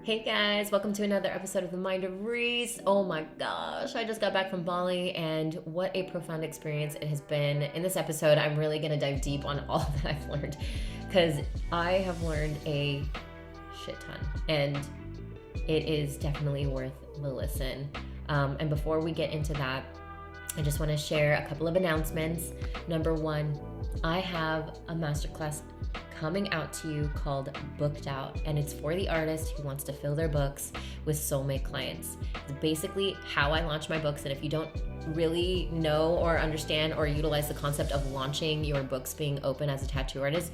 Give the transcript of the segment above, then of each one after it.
Hey guys, welcome to another episode of The Mind of Reese. Oh my gosh, I just got back from Bali and what a profound experience it has been. In this episode, I'm really going to dive deep on all that I've learned because I have learned a shit ton and it is definitely worth the listen. And before we get into that, I just want to share a couple of announcements. Number one, I have a masterclass coming out to you called Booked Out, and it's for the artist who wants to fill their books with soulmate clients. It's basically how I launch my books, and if you don't really know or understand or utilize the concept of launching your books being open as a tattoo artist,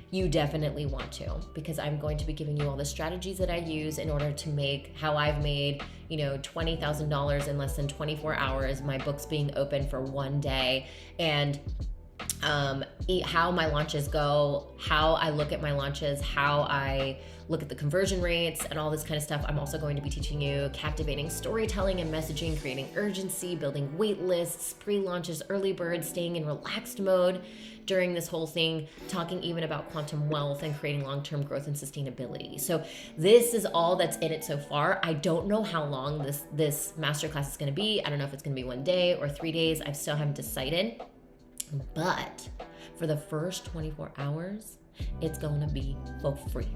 you definitely want to, because I'm going to be giving you all the strategies that I use in order to make how I've made, $20,000 in less than 24 hours, my books being open for one day, and how my launches go, how I look at my launches, how I look at the conversion rates and all this kind of stuff. I'm also going to be teaching you captivating storytelling and messaging, creating urgency, building wait lists, pre-launches, early birds, staying in relaxed mode during this whole thing, talking even about quantum wealth and creating long-term growth and sustainability. So this is all that's in it so far. I don't know how long this masterclass is going to be. I don't know if it's going to be 1 day or 3 days. I still haven't decided. But for the first 24 hours, it's going to be for free.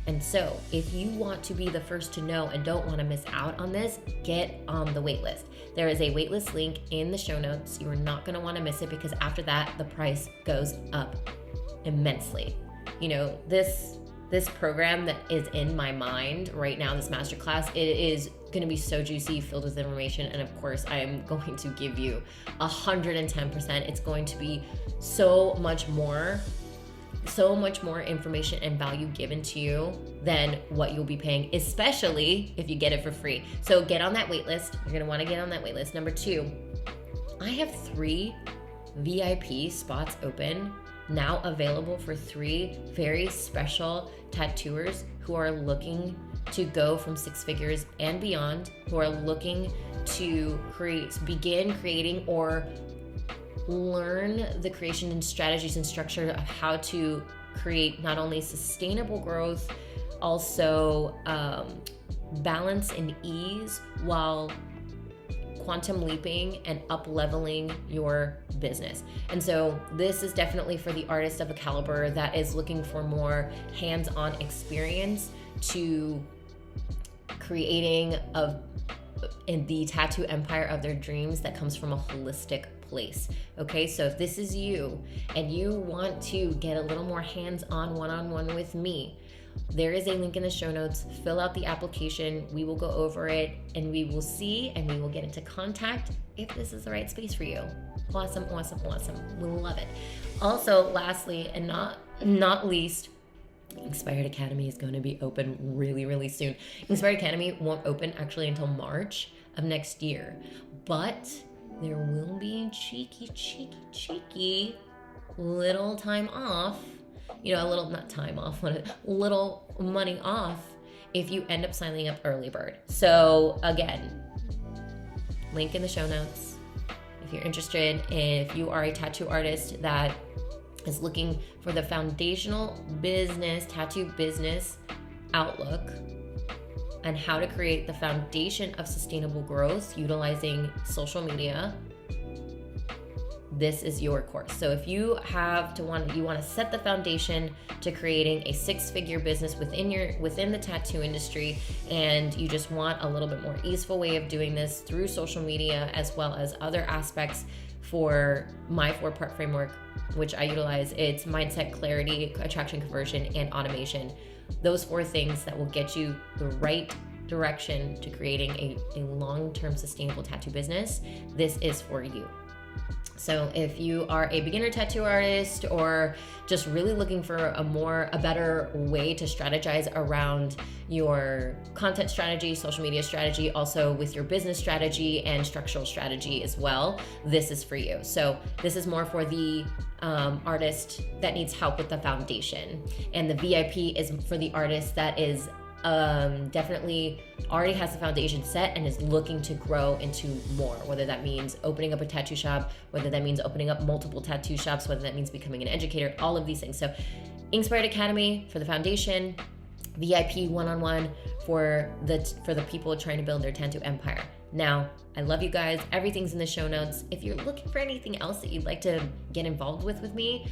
And so if you want to be the first to know and don't want to miss out on this, get on the waitlist. There is a waitlist link in the show notes. You are not going to want to miss it because after that, the price goes up immensely. This program that is in my mind right now, this masterclass, it is going to be so juicy, filled with information, and of course I am going to give you 110%. It's going to be so much more information and value given to you than what you'll be paying, especially if you get it for free. So get on that wait list. You're going to want to get on that wait list. Number 2, I have 3 VIP spots open now available for 3 very special tattooers who are looking to go from 6 figures and beyond, who are looking to begin creating or learn the creation and strategies and structure of how to create not only sustainable growth, also balance and ease while quantum leaping and up leveling your business. And so this is definitely for the artist of a caliber that is looking for more hands-on experience to creating in the tattoo empire of their dreams that comes from a holistic place. Okay, so if this is you and you want to get a little more hands-on one-on-one with me, there is a link in the show notes. Fill out the application. We will go over it and we will see and we will get into contact if this is the right space for you. Awesome. We love it. Also, lastly, and not least, Inspired Academy is going to be open really, really soon. Inspired Academy won't open actually until March of next year, but there will be cheeky little time off. Little money off if you end up signing up early bird. So again, link in the show notes. If you're interested, if you are a tattoo artist that is looking for the foundational tattoo business outlook and how to create the foundation of sustainable growth utilizing social media, this is your course. So if you want to set the foundation to creating a 6-figure business within the tattoo industry, and you just want a little bit more easeful way of doing this through social media as well as other aspects for my 4-part framework, which I utilize, it's mindset, clarity, attraction, conversion, and automation. Those 4 things that will get you the right direction to creating a long-term sustainable tattoo business. This is for you. So if you are a beginner tattoo artist or just really looking for a better way to strategize around your content strategy, social media strategy, also with your business strategy and structural strategy as well, this is for you. So this is more for the artist that needs help with the foundation. And the VIP is for the artist that is definitely already has the foundation set and is looking to grow into more, whether that means opening up a tattoo shop, whether that means opening up multiple tattoo shops, whether that means becoming an educator, all of these things. So Inspired Academy for the foundation, VIP one-on-one for the people trying to build their tattoo empire. Now, I love you guys. Everything's in the show notes. If you're looking for anything else that you'd like to get involved with me,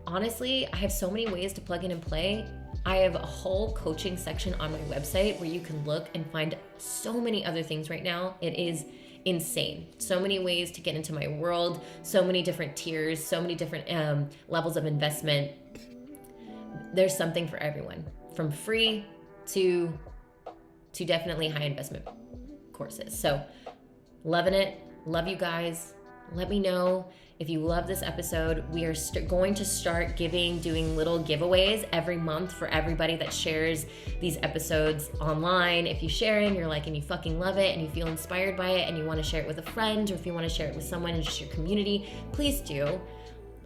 honestly, I have so many ways to plug in and play. I have a whole coaching section on my website where you can look and find so many other things right now. It is insane. So many ways to get into my world, so many different tiers, so many different levels of investment. There's something for everyone, from free to definitely high investment courses. So loving it. Love you guys. Let me know if you love this episode. We are going to start doing little giveaways every month for everybody that shares these episodes online. If you share it and you're like, and you fucking love it and you feel inspired by it and you want to share it with a friend, or if you want to share it with someone in just your community, please do.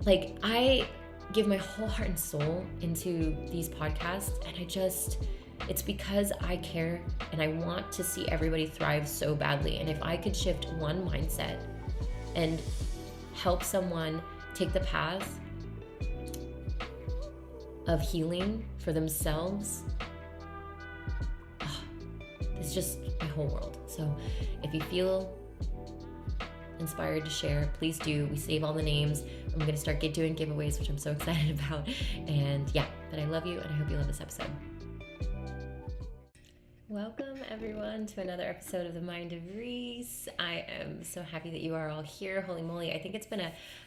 Like, I give my whole heart and soul into these podcasts, and it's because I care and I want to see everybody thrive so badly. And if I could shift one mindset and help someone take the path of healing for themselves, it's just my whole world. So if you feel inspired to share, please do. We save all the names. I'm going to start doing giveaways, which I'm so excited about. And yeah, but I love you, and I hope you love this episode. Welcome everyone to another episode of The Mind of Reese. I am so happy that you are all here. Holy moly, I think it's been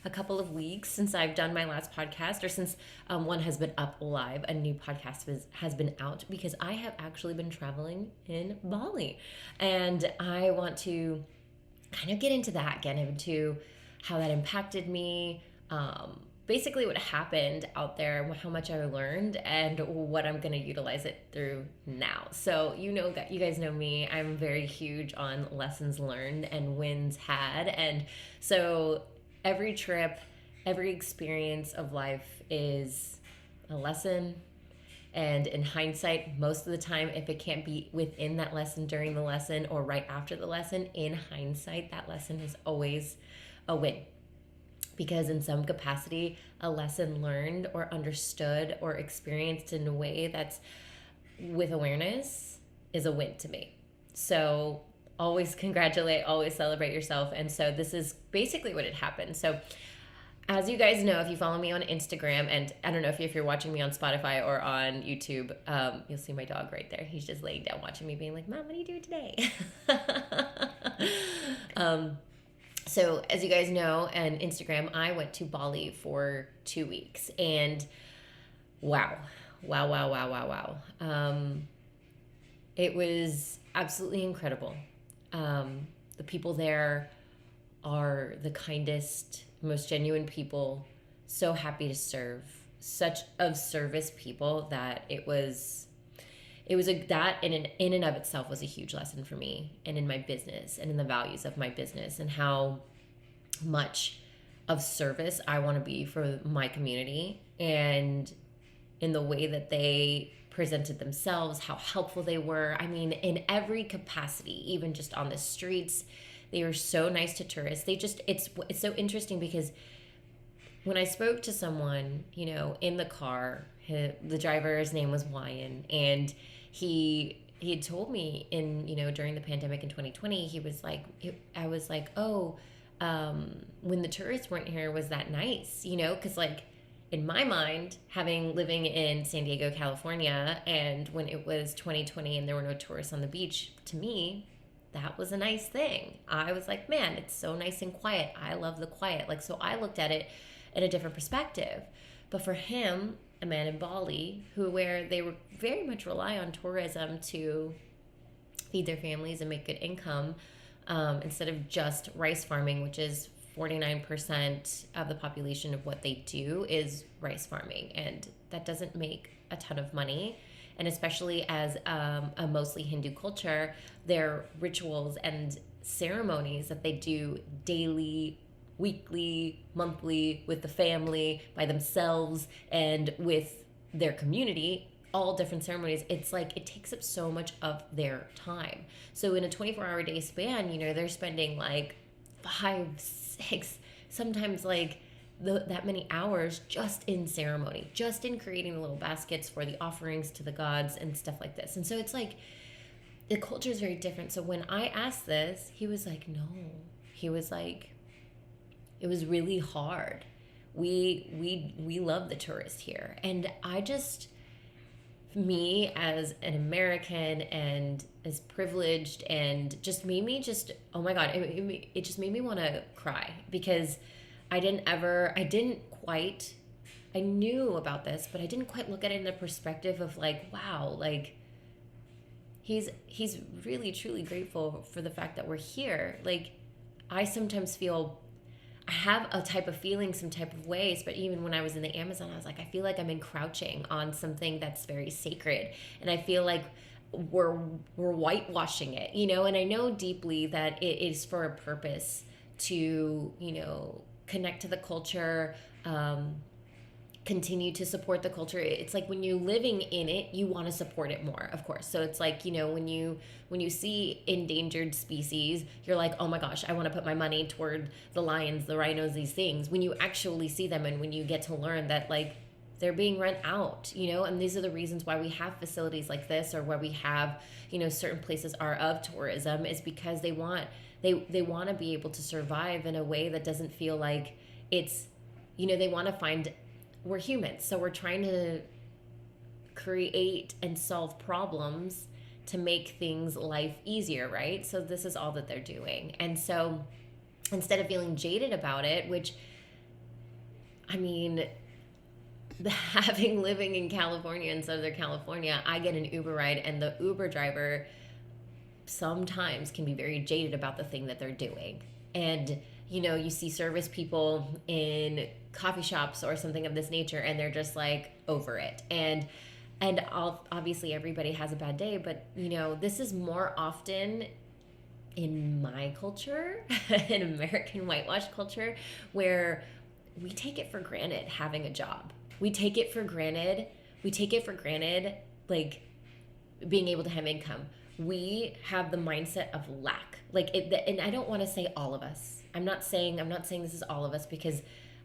a couple of weeks since I've done my last podcast, or since one has been up live. A new podcast has been out, because I have actually been traveling in Bali, and I want to kind of get into how that impacted me, basically what happened out there, how much I learned, and what I'm going to utilize it through now. So you guys know me. I'm very huge on lessons learned and wins had. And so every trip, every experience of life is a lesson. And in hindsight, most of the time, if it can't be within that lesson, during the lesson, or right after the lesson, in hindsight, that lesson is always a win. Because in some capacity, a lesson learned or understood or experienced in a way that's with awareness is a win to me. So always congratulate, always celebrate yourself. And so this is basically what had happened. So as you guys know, if you follow me on Instagram, and I don't know if you're watching me on Spotify or on YouTube, you'll see my dog right there. He's just laying down watching me, being like, Mom, what are you doing today? So as you guys know, on Instagram, I went to Bali for 2 weeks, and wow. It was absolutely incredible. The people there are the kindest, most genuine people, so happy to serve, such of service people, that it was that in and of itself was a huge lesson for me, and in my business, and in the values of my business, and how much of service I want to be for my community, and in the way that they presented themselves, how helpful they were. I mean, in every capacity, even just on the streets, they were so nice to tourists. It's so interesting, because when I spoke to someone, in the car, the driver's name was Wyan, and he had told me during the pandemic in 2020, I was like, oh, when the tourists weren't here, was that nice? Because in my mind, living in San Diego, California, and when it was 2020 and there were no tourists on the beach, to me, that was a nice thing. I was like, man, it's so nice and quiet. I love the quiet. So I looked at it in a different perspective. But for him, a man in Bali, where they were very much rely on tourism to feed their families and make good income, instead of just rice farming, which is 49% of the population of what they do is rice farming. And that doesn't make a ton of money. And especially as a mostly Hindu culture, their rituals and ceremonies that they do daily, weekly, monthly, with the family, by themselves, and with their community, all different ceremonies, it's it takes up so much of their time. So in a 24-hour day span, they're spending 5, 6, sometimes that many hours just in ceremony, just in creating the little baskets for the offerings to the gods and stuff like this. And so it's the culture is very different. So when I asked this, he was like, no. He was like, it was really hard. We love the tourist here. And I just, me as an American and as privileged, and just made me just, oh my God, it just made me want to cry, because I knew about this, but I didn't quite look at it in the perspective of like, wow, like he's really truly grateful for the fact that we're here. Like, I sometimes feel, I have a type of feeling some type of ways, but even when I was in the Amazon, I was like, I feel like I'm encroaching on something that's very sacred, and I feel like we're whitewashing it, you know. And I know deeply that it is for a purpose to, you know, connect to the culture, continue to support the culture. It's like when you're living in it, you want to support it more, of course. So it's like, you know, when you see endangered species, you're like, oh my gosh, I want to put my money toward the lions, the rhinos, these things. When you actually see them, and when you get to learn that like they're being rent out, you know, and these are the reasons why we have facilities like this, or where we have, you know, certain places are of tourism, is because they want to be able to survive in a way that doesn't feel like it's, you know, they want to find, we're humans, so we're trying to create and solve problems to make things life easier, right? So this is all that they're doing. And so instead of feeling jaded about it, which, I mean, living in California, in Southern California, I get an Uber ride, and the Uber driver sometimes can be very jaded about the thing that they're doing. And, you know, you see service people in coffee shops or something of this nature, and they're just like over it. And obviously everybody has a bad day, but, you know, this is more often in my culture, in American whitewash culture, where we take it for granted having a job. We take it for granted, like being able to have income. We have the mindset of lack. Like and I don't want to say all of us. I'm not saying this is all of us, because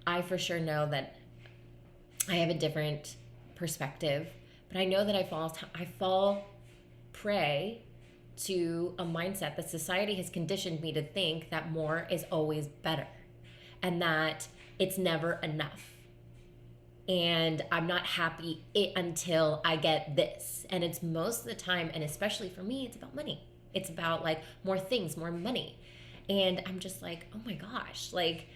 I for sure know that I have a different perspective, but I know that I fall prey to a mindset that society has conditioned me to think that more is always better, and that it's never enough. And I'm not happy until I get this. And it's most of the time, and especially for me, it's about money. It's about like more things, more money. And I'm just like, oh my gosh, like,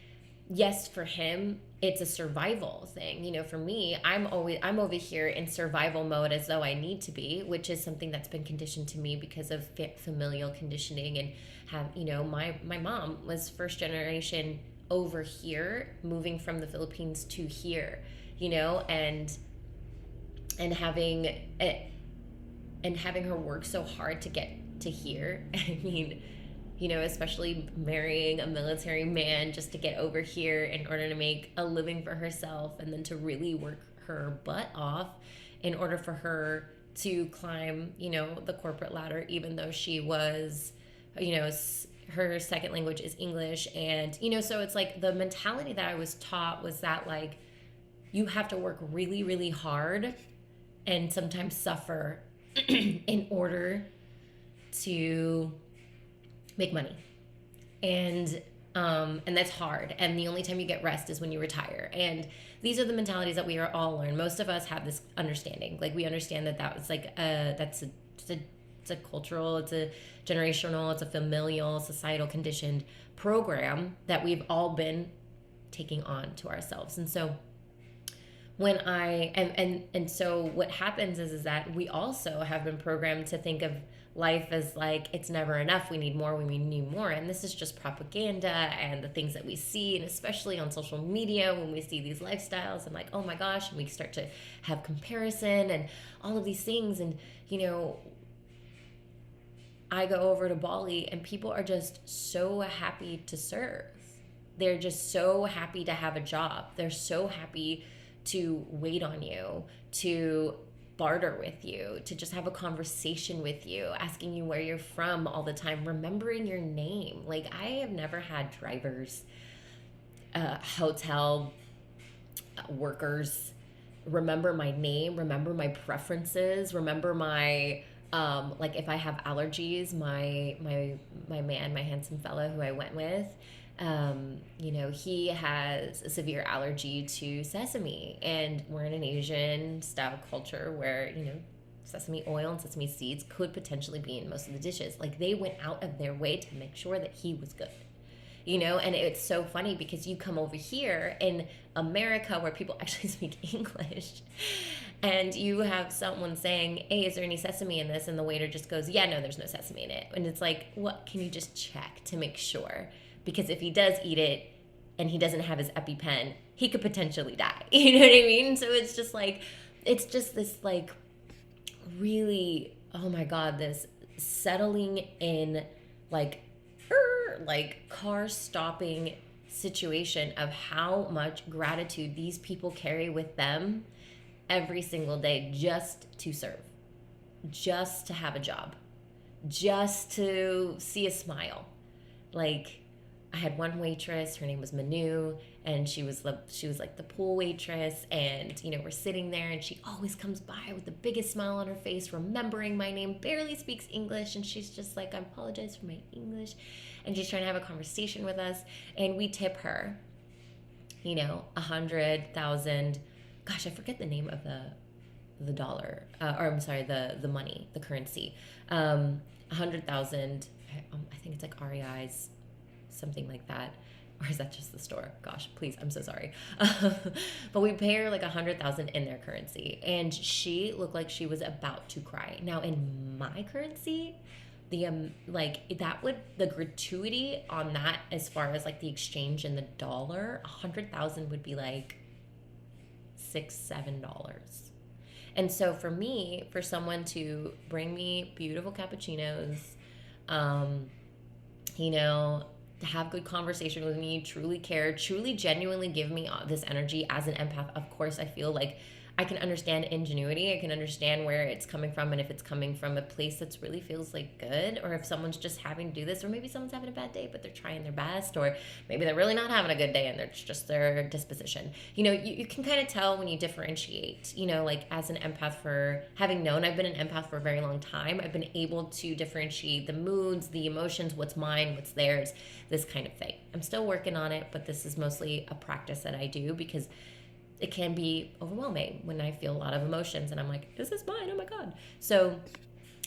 yes, for him, it's a survival thing. You know, for me, I'm over here in survival mode as though I need to be, which is something that's been conditioned to me because of familial conditioning. And have, you know, my mom was first generation over here, moving from the Philippines to here, you know, and having her work so hard to get to here. I mean, you know, especially marrying a military man just to get over here in order to make a living for herself, and then to really work her butt off in order for her to climb, you know, the corporate ladder, even though she was, you know, her second language is English. And, you know, so it's like the mentality that I was taught was that, like, you have to work really, really hard and sometimes suffer in order to make money. And that's hard. And the only time you get rest is when you retire. And these are the mentalities that we are all learned. Most of us have this understanding. Like, we understand that was like, it's a cultural, it's a generational, it's a familial, societal conditioned program that we've all been taking on to ourselves. And so when so what happens is that we also have been programmed to think of life as like, it's never enough, we need more, we need more. And this is just propaganda and the things that we see, and especially on social media, when we see these lifestyles, and like, oh my gosh, and we start to have comparison and all of these things. And, you know, I go over to Bali, and people are just so happy to serve. They're just so happy to have a job. They're so happy to wait on you, to barter with you, to just have a conversation with you, asking you where you're from all the time, remembering your name. Like, I have never had drivers, hotel workers remember my name, remember my preferences, remember my Like if I have allergies, my handsome fellow who I went with, you know, he has a severe allergy to sesame, and we're in an Asian style culture where, you know, sesame oil and sesame seeds could potentially be in most of the dishes. Like they went out of their way to make sure that he was good, you know. And it's so funny because you come over here in America where people actually speak English, and you have someone saying, hey, is there any sesame in this? And the waiter just goes, yeah, no, there's no sesame in it. And it's like, what, can you just check to make sure? Because if he does eat it and he doesn't have his EpiPen, he could potentially die. You know what I mean? So it's just like, it's just this like really, oh my God, this settling in like car stopping situation of how much gratitude these people carry with them every single day, just to serve, just to have a job, just to see a smile. Like, I had one waitress, her name was Manu, and she was like the pool waitress, and you know, we're sitting there and she always comes by with the biggest smile on her face, remembering my name, barely speaks English, and she's just like, I apologize for my English, and she's trying to have a conversation with us, and we tip her, you know, 100,000, gosh, I forget the name of the dollar, or I'm sorry, the money, the currency, 100,000, I think it's like REIs, something like that. Or is that just the store? Gosh, please, I'm so sorry. But we pay her like 100,000 in their currency, and she looked like she was about to cry. Now in my currency, the the gratuity on that, as far as like the exchange in the dollar, 100,000 would be like $6-7. And so for me, for someone to bring me beautiful cappuccinos, you know, to have good conversation with me, truly care, truly genuinely give me this energy as an empath, of course, I feel like I can understand ingenuity. I can understand where it's coming from, and if it's coming from a place that's really feels like good, or if someone's just having to do this, or maybe someone's having a bad day but they're trying their best, or maybe they're really not having a good day and it's just their disposition. You know, you can kind of tell when you differentiate, you know, like as an empath, for having known I've been an empath for a very long time, I've been able to differentiate the moods, the emotions, what's mine, what's theirs, this kind of thing. I'm still working on it, but this is mostly a practice that I do because it can be overwhelming when I feel a lot of emotions and I'm like, this is mine, oh my God. So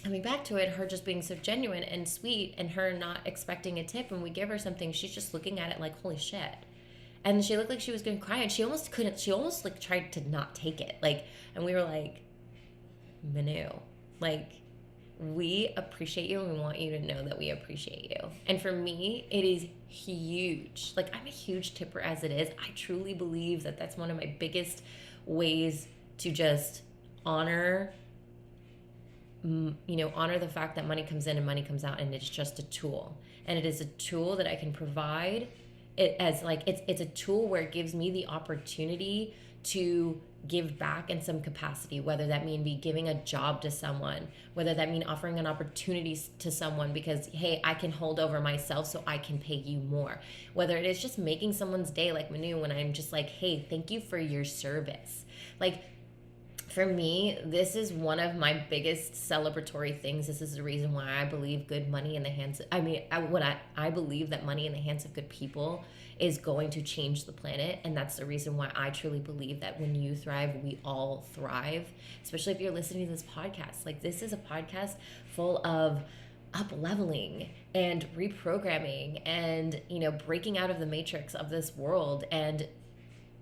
coming back to it, her just being so genuine and sweet, and her not expecting a tip, and we give her something, she's just looking at it like, holy shit. And she looked like she was gonna cry, and she almost like tried to not take it. Like, and we were like, Manu, like, we appreciate you and we want you to know that we appreciate you. And for me, it is huge. Like, I'm a huge tipper as it is. I truly believe that that's one of my biggest ways to just honor, you know, honor the fact that money comes in and money comes out, and it's just a tool. And it is a tool that I can provide it as like, it's a tool where it gives me the opportunity to give back in some capacity, whether that mean be giving a job to someone, whether that mean offering an opportunity to someone because, hey, I can hold over myself so I can pay you more, whether it is just making someone's day, like Manu, when I'm just like, hey, thank you for your service. Like, for me, this is one of my biggest celebratory things. This is the reason why I believe good money in the hands of, I believe that money in the hands of good people is going to change the planet. And that's the reason why I truly believe that when you thrive, we all thrive, especially if you're listening to this podcast. Like, this is a podcast full of up leveling and reprogramming and, you know, breaking out of the matrix of this world, and,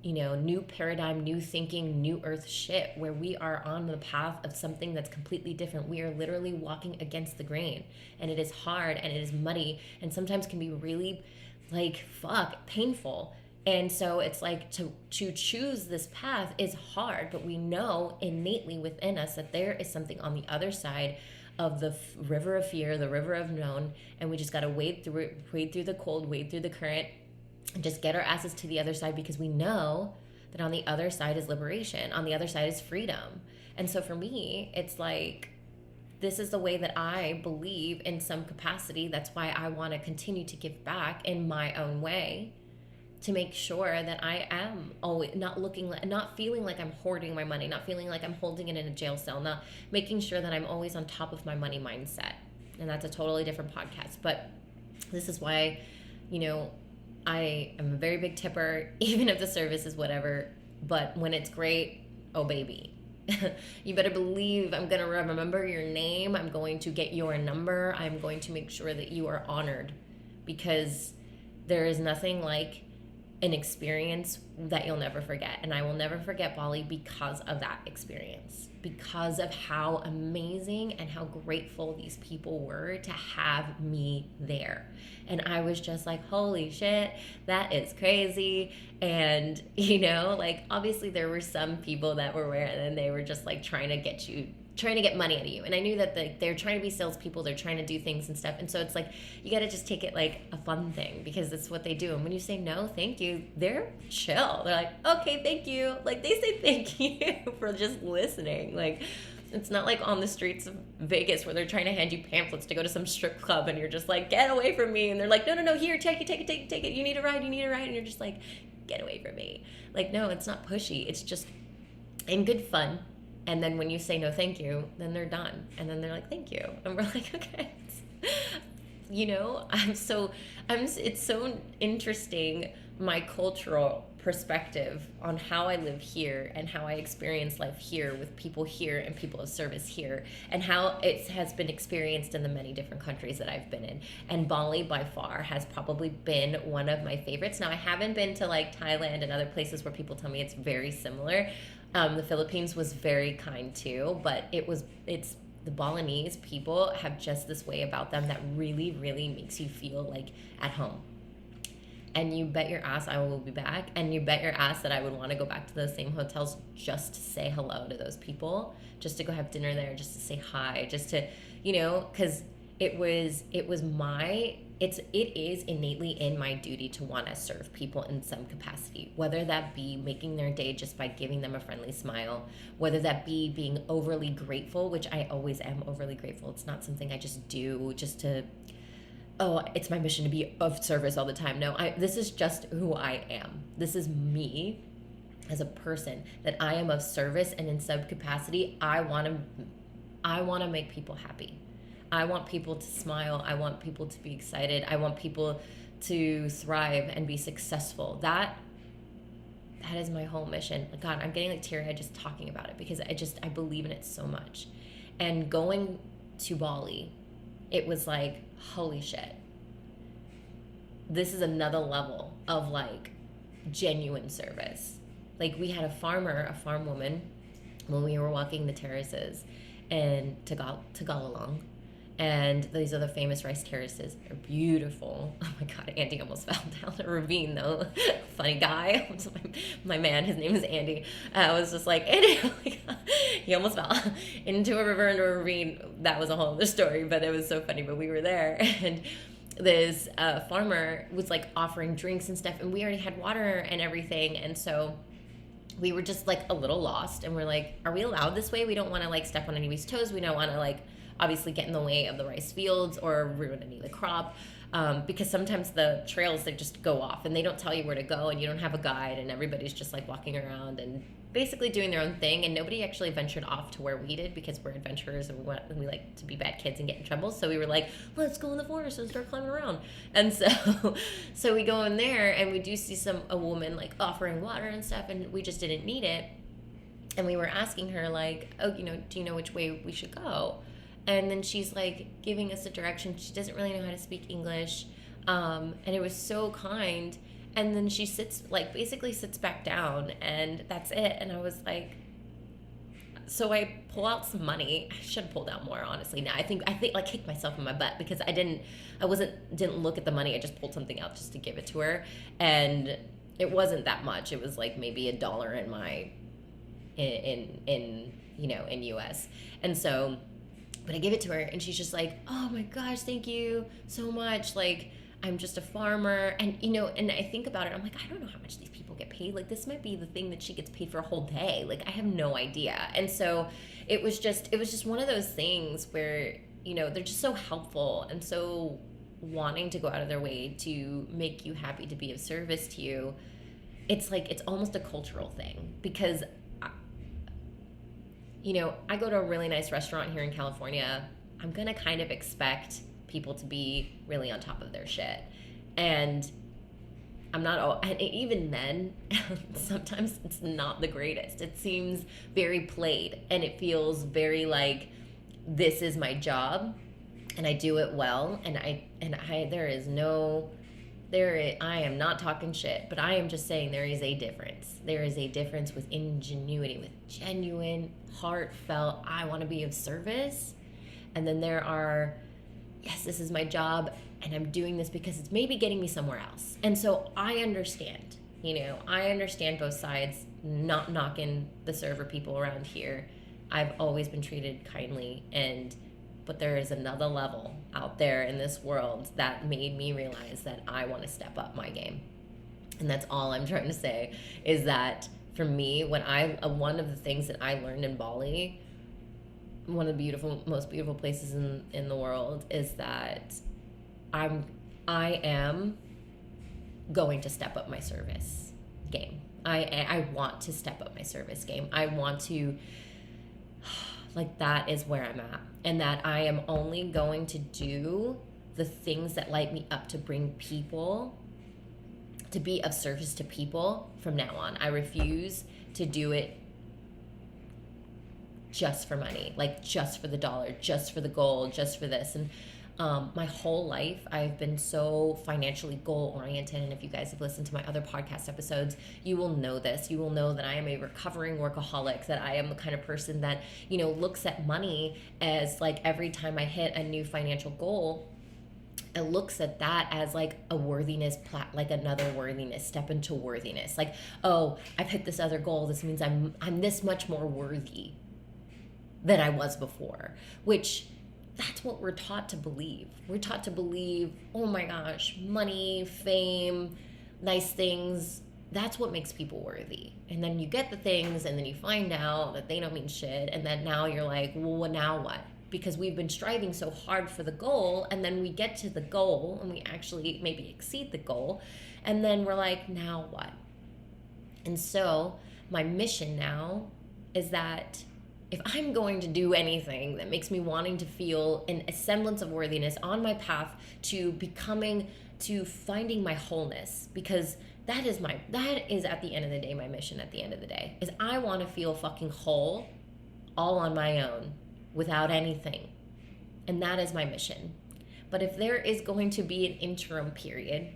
you know, new paradigm, new thinking, new earth shit, where we are on the path of something that's completely different. We are literally walking against the grain, and it is hard and it is muddy, and sometimes can be really like, painful. And so it's like to choose this path is hard, but we know innately within us that there is something on the other side of the river of fear, the river of known, and we just got to wade through it, wade through the cold, wade through the current, and just get our asses to the other side, because we know that on the other side is liberation, on the other side is freedom. And so for me, it's like, this is the way that I believe in some capacity. That's why I want to continue to give back in my own way. to make sure that I am always not feeling like I'm hoarding my money, not feeling like I'm holding it in a jail cell, not making sure that I'm always on top of my money mindset. And that's a totally different podcast. But this is why, I am a very big tipper, even if the service is whatever. But when it's great, oh baby, you better believe I'm going to remember your name. I'm going to get your number. I'm going to make sure that you are honored, because there is nothing like an experience that you'll never forget. And I will never forget Bali because of that experience, because of how amazing and how grateful these people were to have me there. And I was just like, holy shit, that is crazy. And, obviously there were some people that were wearing, and they were just like trying to get money out of you. And I knew that they're trying to be salespeople. They're trying to do things and stuff. And so it's like, you got to just take it like a fun thing, because that's what they do. And when you say no, thank you, they're chill. They're like, okay, thank you. Like, they say thank you for just listening. Like, it's not like on the streets of Vegas where they're trying to hand you pamphlets to go to some strip club and you're just like, get away from me. And they're like, no, here, take it. You need a ride. And you're just like, get away from me. Like, no, it's not pushy. It's just in good fun. And then when you say no, thank you, then they're done. And then they're like, thank you. And we're like, okay. It's so interesting, my cultural perspective on how I live here and how I experience life here with people here and people of service here, and how it has been experienced in the many different countries that I've been in. And Bali by far has probably been one of my favorites. Now, I haven't been to like Thailand and other places where people tell me it's very similar. The Philippines was very kind too, but it's the Balinese people have just this way about them that really, really makes you feel like at home. And you bet your ass I will be back. And you bet your ass that I would want to go back to those same hotels just to say hello to those people, just to go have dinner there, just to say hi, just to, because it is innately in my duty to want to serve people in some capacity, whether that be making their day just by giving them a friendly smile, whether that be being overly grateful, which I always am overly grateful. It's not something I just do just to, it's my mission to be of service all the time. No, this is just who I am. This is me as a person, that I am of service, and in some capacity, I want to make people happy. I want people to smile. I want people to be excited. I want people to thrive and be successful. That is my whole mission. God, I'm getting like teary-eyed just talking about it, because I believe in it so much. And going to Bali, it was like, holy shit. This is another level of like genuine service. Like, we had a farm woman, when we were walking the terraces and Tagalong. And these are the famous rice terraces. They're beautiful. Oh my God, Andy almost fell down a ravine though. Funny guy. My man, his name is Andy. I was just like, Andy, oh my God. He almost fell into a river, into a ravine. That was a whole other story, but it was so funny. But we were there, and this farmer was like offering drinks and stuff, and we already had water and everything. And so we were just like a little lost, and we're like, are we allowed this way? We don't want to like step on anybody's toes. We don't want to like obviously get in the way of the rice fields or ruin any of the crop, because sometimes the trails, they just go off and they don't tell you where to go, and you don't have a guide, and everybody's just like walking around and basically doing their own thing, and nobody actually ventured off to where we did, because we're adventurers and we like to be bad kids and get in trouble. So we were like, let's go in the forest and start climbing around. And so we go in there, and we do see a woman like offering water and stuff, and we just didn't need it. And we were asking her like, do you know which way we should go? And then she's like giving us a direction. She doesn't really know how to speak English. And it was so kind. And then she basically sits back down, and that's it. And I was like, so I pull out some money. I should have pulled out more, honestly. Now I think like kicked myself in my butt, because I didn't look at the money. I just pulled something out just to give it to her. And it wasn't that much. It was like maybe $1 in US. And so, but I give it to her, and she's just like, oh my gosh, thank you so much. Like, I'm just a farmer. And, and I think about it, I'm like, I don't know how much these people get paid. Like, this might be the thing that she gets paid for a whole day. Like, I have no idea. And so it was just one of those things where, they're just so helpful and so wanting to go out of their way to make you happy, to be of service to you, it's like, it's almost a cultural thing. Because, you know, I go to a really nice restaurant here in California, I'm gonna kind of expect people to be really on top of their shit. And I'm not all, and even then, sometimes it's not the greatest. It seems very played, and it feels very like, this is my job and I do it well, and I am not talking shit, but I am just saying there is a difference. There is a difference with ingenuity, with genuine, heartfelt, I want to be of service. And then there are, yes, this is my job and I'm doing this because it's maybe getting me somewhere else. And so I understand, I understand both sides, not knocking the server people around here. I've always been treated kindly, but there is another level out there in this world that made me realize that I want to step up my game. And that's all I'm trying to say, is that for me, one of the things that I learned in Bali, one of the most beautiful places in the world, is that I am going to step up my service game. I want to step up my service game. I want to, like, that is where I'm at. And that I am only going to do the things that light me up to bring people, to be of service to people from now on. I refuse to do it just for money, like just for the dollar, just for the gold, just for this. And my whole life, I've been so financially goal-oriented. And if you guys have listened to my other podcast episodes, you will know this. You will know that I am a recovering workaholic, that I am the kind of person that, looks at money as like, every time I hit a new financial goal, it looks at that as like a worthiness, like another worthiness, step into worthiness. Like, oh, I've hit this other goal. This means I'm this much more worthy than I was before, which that's what we're taught to believe. We're taught to believe, oh my gosh, money, fame, nice things, that's what makes people worthy. And then you get the things and then you find out that they don't mean shit. And then now you're like, well, now what? Because we've been striving so hard for the goal, and then we get to the goal and we actually maybe exceed the goal. And then we're like, now what? And so my mission now is that if I'm going to do anything that makes me wanting to feel a semblance of worthiness on my path to finding my wholeness, because that is at the end of the day, my mission at the end of the day, is I want to feel fucking whole all on my own without anything. And that is my mission. But if there is going to be an interim period,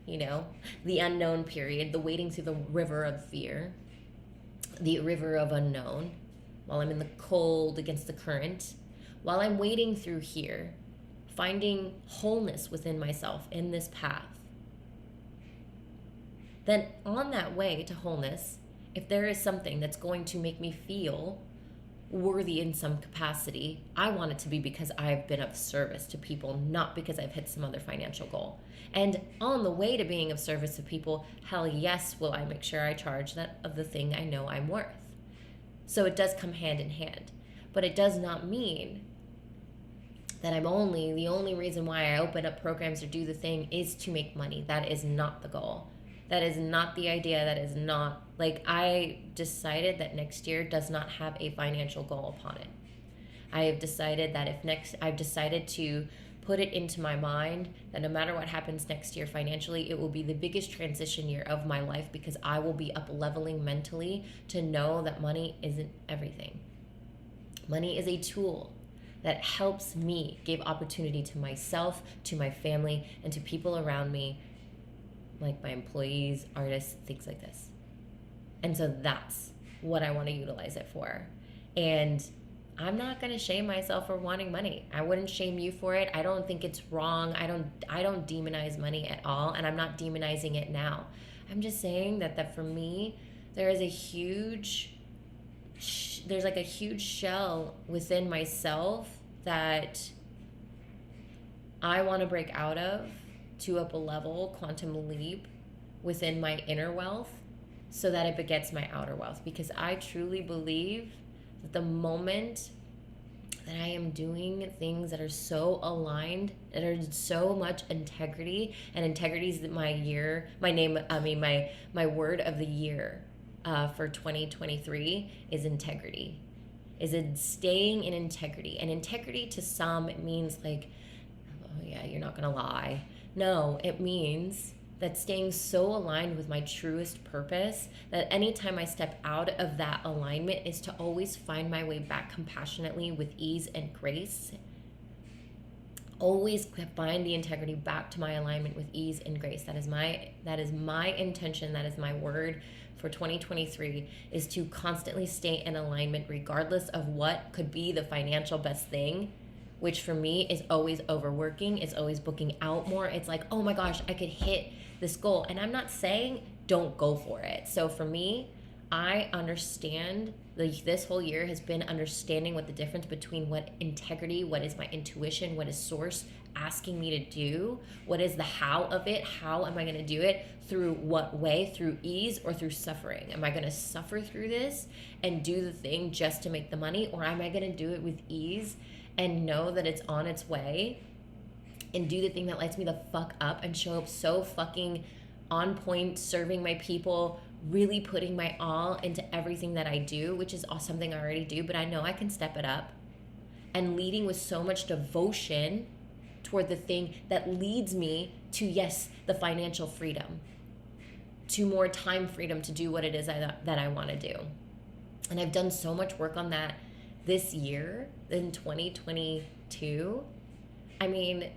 the unknown period, the wading through the river of fear, the river of unknown, while I'm in the cold against the current, while I'm wading through here, finding wholeness within myself in this path, then on that way to wholeness, if there is something that's going to make me feel worthy in some capacity, I want it to be because I've been of service to people, not because I've hit some other financial goal. And on the way to being of service to people, hell yes, will I make sure I charge that of the thing I know I'm worth. So it does come hand in hand, but it does not mean that the only reason why I open up programs or do the thing is to make money. That is not the goal. That is not the idea. That is not, like, I decided that next year does not have a financial goal upon it. I've decided to put it into my mind that no matter what happens next year financially, it will be the biggest transition year of my life, because I will be up leveling mentally to know that money isn't everything. Money is a tool that helps me give opportunity to myself, to my family, and to people around me, like my employees, artists, things like this. And so that's what I want to utilize it for. And I'm not going to shame myself for wanting money. I wouldn't shame you for it. I don't think it's wrong. I don't demonize money at all, and I'm not demonizing it now. I'm just saying that for me, there's a huge shell within myself that I want to break out of, to up a level, quantum leap within my inner wealth, so that it begets my outer wealth. Because I truly believe that the moment that I am doing things that are so aligned, that are so much integrity, and integrity is my word of the year for 2023 is integrity. Is it staying in integrity? And integrity to some, it means like, oh yeah, you're not gonna lie. No, it means that staying so aligned with my truest purpose that anytime I step out of that alignment is to always find my way back compassionately with ease and grace. Always find the integrity back to my alignment with ease and grace. That is my intention. That is my word for 2023, is to constantly stay in alignment regardless of what could be the financial best thing, which for me is always overworking. It's always booking out more. It's like, oh my gosh, I could hit this goal. And I'm not saying don't go for it. So for me, I understand this whole year has been understanding what the difference between what integrity, what is my intuition, what is source asking me to do, what is the how of it, how am I going to do it, through what way, through ease or through suffering? Am I going to suffer through this and do the thing just to make the money, or am I going to do it with ease and know that it's on its way and do the thing that lights me the fuck up and show up so fucking on point, serving my people, really putting my all into everything that I do, which is something I already do, but I know I can step it up, and leading with so much devotion toward the thing that leads me to, yes, the financial freedom, to more time freedom to do what it is that I want to do. And I've done so much work on that this year in 2022. I mean,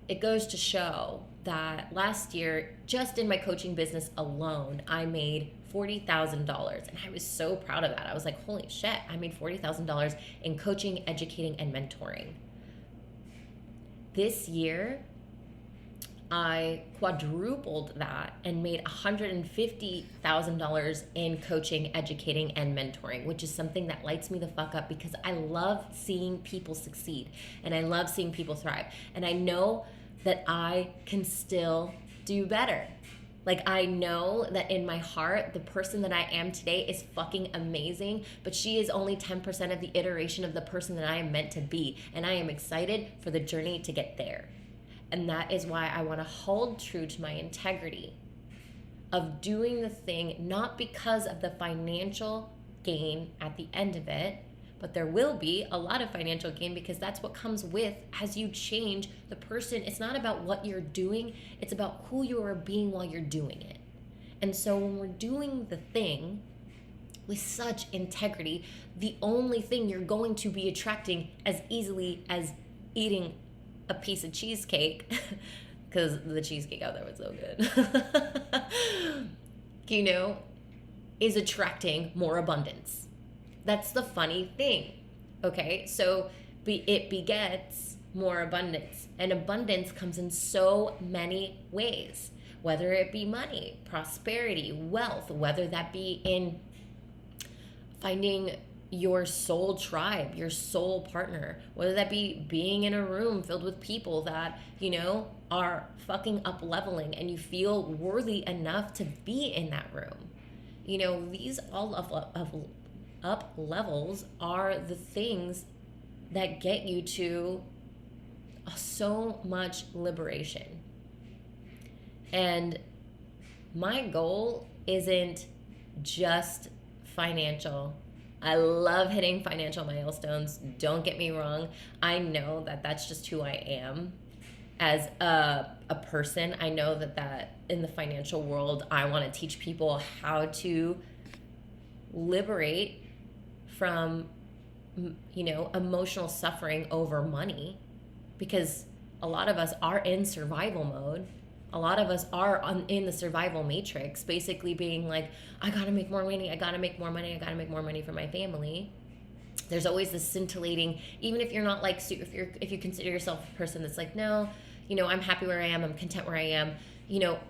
it goes to show that last year, just in my coaching business alone, I made $40,000. And I was so proud of that. I was like, holy shit, I made $40,000 in coaching, educating, and mentoring. This year, I quadrupled that and made $150,000 in coaching, educating, and mentoring, which is something that lights me the fuck up because I love seeing people succeed and I love seeing people thrive. And I know that I can still do better. Like, I know that in my heart, the person that I am today is fucking amazing, but she is only 10% of the iteration of the person that I am meant to be. And I am excited for the journey to get there. And that is why I want to hold true to my integrity of doing the thing, not because of the financial gain at the end of it, but there will be a lot of financial gain because that's what comes with as you change the person. It's not about what you're doing, it's about who you are being while you're doing it. And so when we're doing the thing with such integrity, the only thing you're going to be attracting as easily as eating a piece of cheesecake, because the cheesecake out there was so good, is attracting more abundance. That's the funny thing, okay? So it begets more abundance. And abundance comes in so many ways, whether it be money, prosperity, wealth, whether that be in finding your soul tribe, your soul partner, whether that be being in a room filled with people that, are fucking up leveling and you feel worthy enough to be in that room. These all of up levels are the things that get you to so much liberation. And my goal isn't just financial. I love hitting financial milestones. Don't get me wrong. I know that that's just who I am as a person. I know that in the financial world, I want to teach people how to liberate from, emotional suffering over money, because a lot of us are in survival mode. A lot of us are in the survival matrix, basically being like, I gotta make more money, I gotta make more money, I gotta make more money for my family. There's always this scintillating, even if you're not like, if you consider yourself a person that's like, no, I'm happy where I am, I'm content where I am.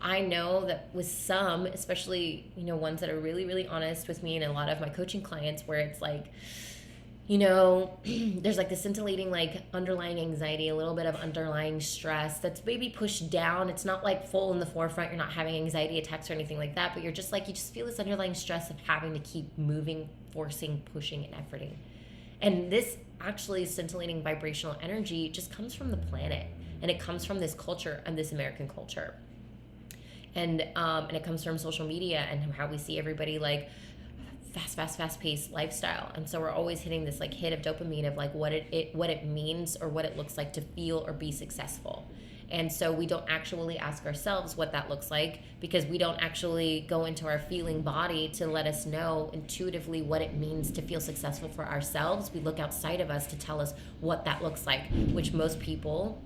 I know that with some, especially, ones that are really, really honest with me and a lot of my coaching clients, where it's like, there's like this scintillating, like underlying anxiety, a little bit of underlying stress that's maybe pushed down. It's not like full in the forefront. You're not having anxiety attacks or anything like that, but you're just like, you just feel this underlying stress of having to keep moving, forcing, pushing, and efforting. And this actually scintillating vibrational energy just comes from the planet, and it comes from this culture and this American culture. And it comes from social media and how we see everybody like fast-paced lifestyle. And so we're always hitting this like hit of dopamine of like what it means or what it looks like to feel or be successful. And so we don't actually ask ourselves what that looks like, because we don't actually go into our feeling body to let us know intuitively what it means to feel successful for ourselves. We look outside of us to tell us what that looks like, which most people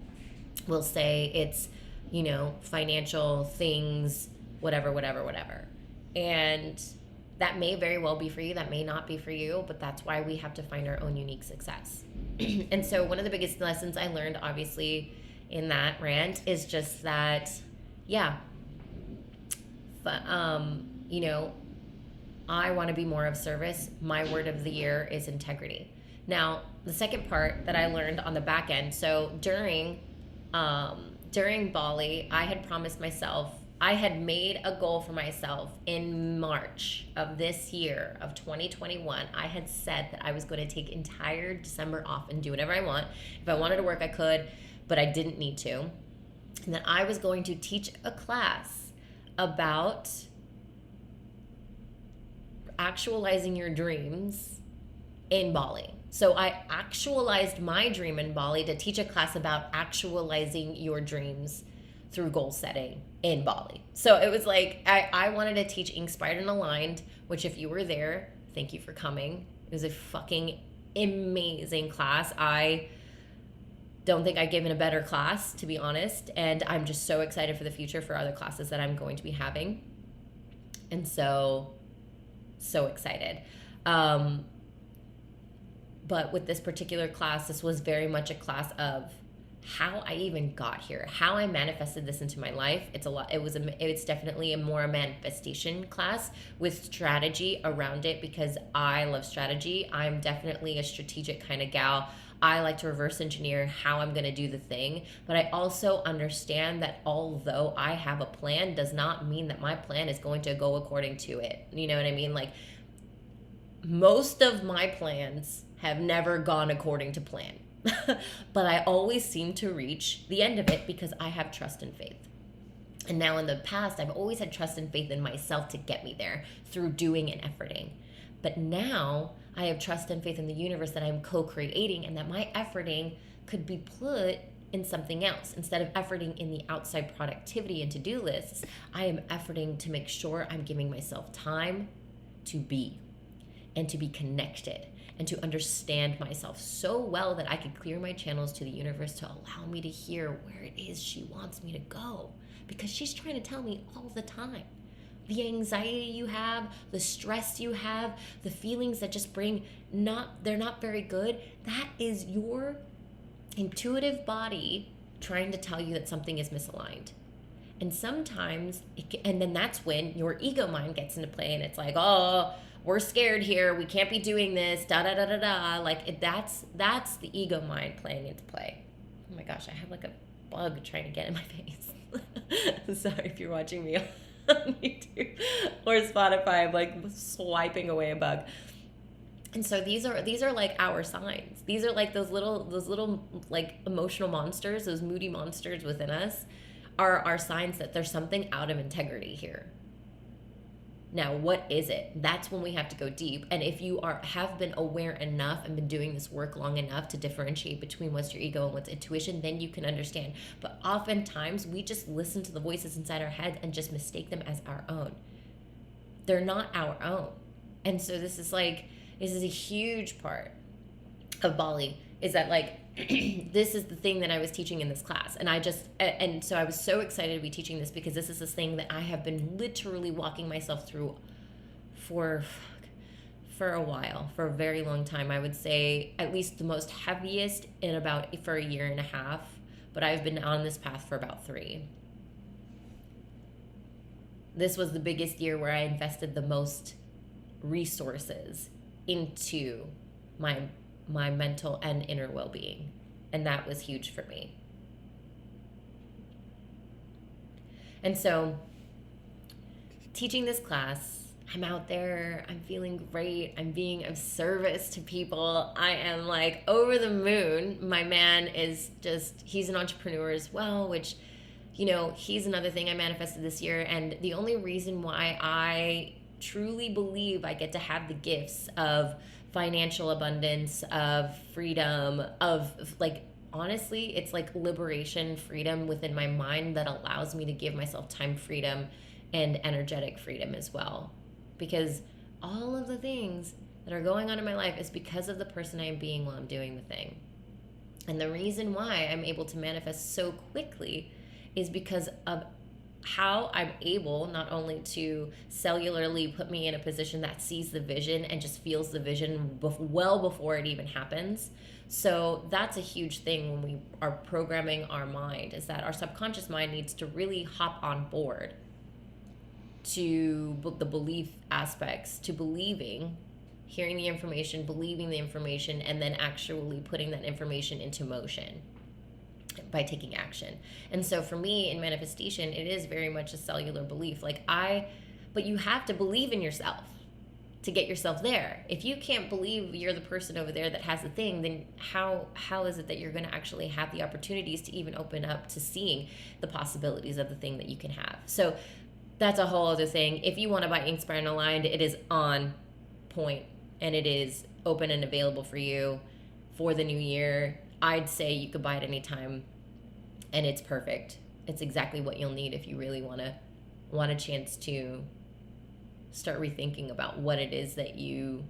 will say it's, you know, financial things, whatever. And that may very well be for you, that may not be for you, but that's why we have to find our own unique success. And so one of the biggest lessons I learned, obviously, in that rant is just that, yeah, you know, I want to be more of service. My word of the year is integrity. Now, the second part that I learned on the back end, so during Bali, I had promised myself, I had made a goal for myself in March of this year of 2021. I had said that I was going to take entire December off and do whatever I want. If I wanted to work, I could, but I didn't need to. And that I was going to teach a class about actualizing your dreams in Bali. So I actualized my dream in Bali to teach a class about actualizing your dreams through goal setting in Bali. So it was like, I wanted to teach Inspired and Aligned, which if you were there, thank you for coming. It was a fucking amazing class. I don't think I've given a better class, to be honest. And I'm just so excited for the future for other classes that I'm going to be having. And so excited. But with this particular class, this was very much a class of how I even got here, how I manifested this into my life. It's definitely a more manifestation class with strategy around it, because I love strategy. I'm definitely a strategic kind of gal. I like to reverse engineer how I'm going to do the thing, but I also understand that although I have a plan does not mean that my plan is going to go according to it. You know what I mean? Like, most of my plans have never gone according to plan. But I always seem to reach the end of it because I have trust and faith. And now in the past, I've always had trust and faith in myself to get me there through doing and efforting. But now I have trust and faith in the universe that I'm co-creating, and that my efforting could be put in something else. Instead of efforting in the outside productivity and to-do lists, I am efforting to make sure I'm giving myself time to be and to be connected and to understand myself so well that I could clear my channels to the universe to allow me to hear where it is she wants me to go. Because she's trying to tell me all the time. The anxiety you have, the stress you have, the feelings that just they're not very good, that is your intuitive body trying to tell you that something is misaligned. And sometimes, and then that's when your ego mind gets into play, and it's like, oh, we're scared here, we can't be doing this, like that's the ego mind playing into play. Oh my gosh, I have like a bug trying to get in my face. Sorry if you're watching me on YouTube or Spotify, I'm like swiping away a bug. And so these are like our signs. These are like those little like emotional monsters, those moody monsters within us are our signs that there's something out of integrity here. Now, what is it? That's when we have to go deep. And if you have been aware enough and been doing this work long enough to differentiate between what's your ego and what's intuition, then you can understand. But oftentimes, we just listen to the voices inside our head and just mistake them as our own. They're not our own. And so this is a huge part of Bali, is that like, this is the thing that I was teaching in this class. And so I was so excited to be teaching this, because this is this thing that I have been literally walking myself through for a while, for a very long time. I would say at least the most heaviest for a year and a half, but I've been on this path for about 3. This was the biggest year where I invested the most resources into my mental and inner well-being, and that was huge for me. And so teaching this class, I'm out there, I'm feeling great, I'm being of service to people. I am like over the moon. My man is just, he's an entrepreneur as well, which, you know, he's another thing I manifested this year. And the only reason why I truly believe I get to have the gifts of financial abundance, of freedom, of like, honestly, it's like liberation, freedom within my mind that allows me to give myself time freedom and energetic freedom as well. Because all of the things that are going on in my life is because of the person I am being while I'm doing the thing. And the reason why I'm able to manifest so quickly is because of how I'm able not only to cellularly put me in a position that sees the vision and just feels the vision well before it even happens. So that's a huge thing when we are programming our mind, is that our subconscious mind needs to really hop on board to the belief aspects, to believing, hearing the information, believing the information, and then actually putting that information into motion by taking action. And so for me in manifestation, it is very much a cellular belief. But you have to believe in yourself to get yourself there. If you can't believe you're the person over there that has the thing, then how is it that you're going to actually have the opportunities to even open up to seeing the possibilities of the thing that you can have? So that's a whole other thing. If you want to buy Inspire and Aligned, it is on point and it is open and available for you for the new year. I'd say you could buy it anytime and it's perfect. It's exactly what you'll need if you really want a chance to start rethinking about what it is that you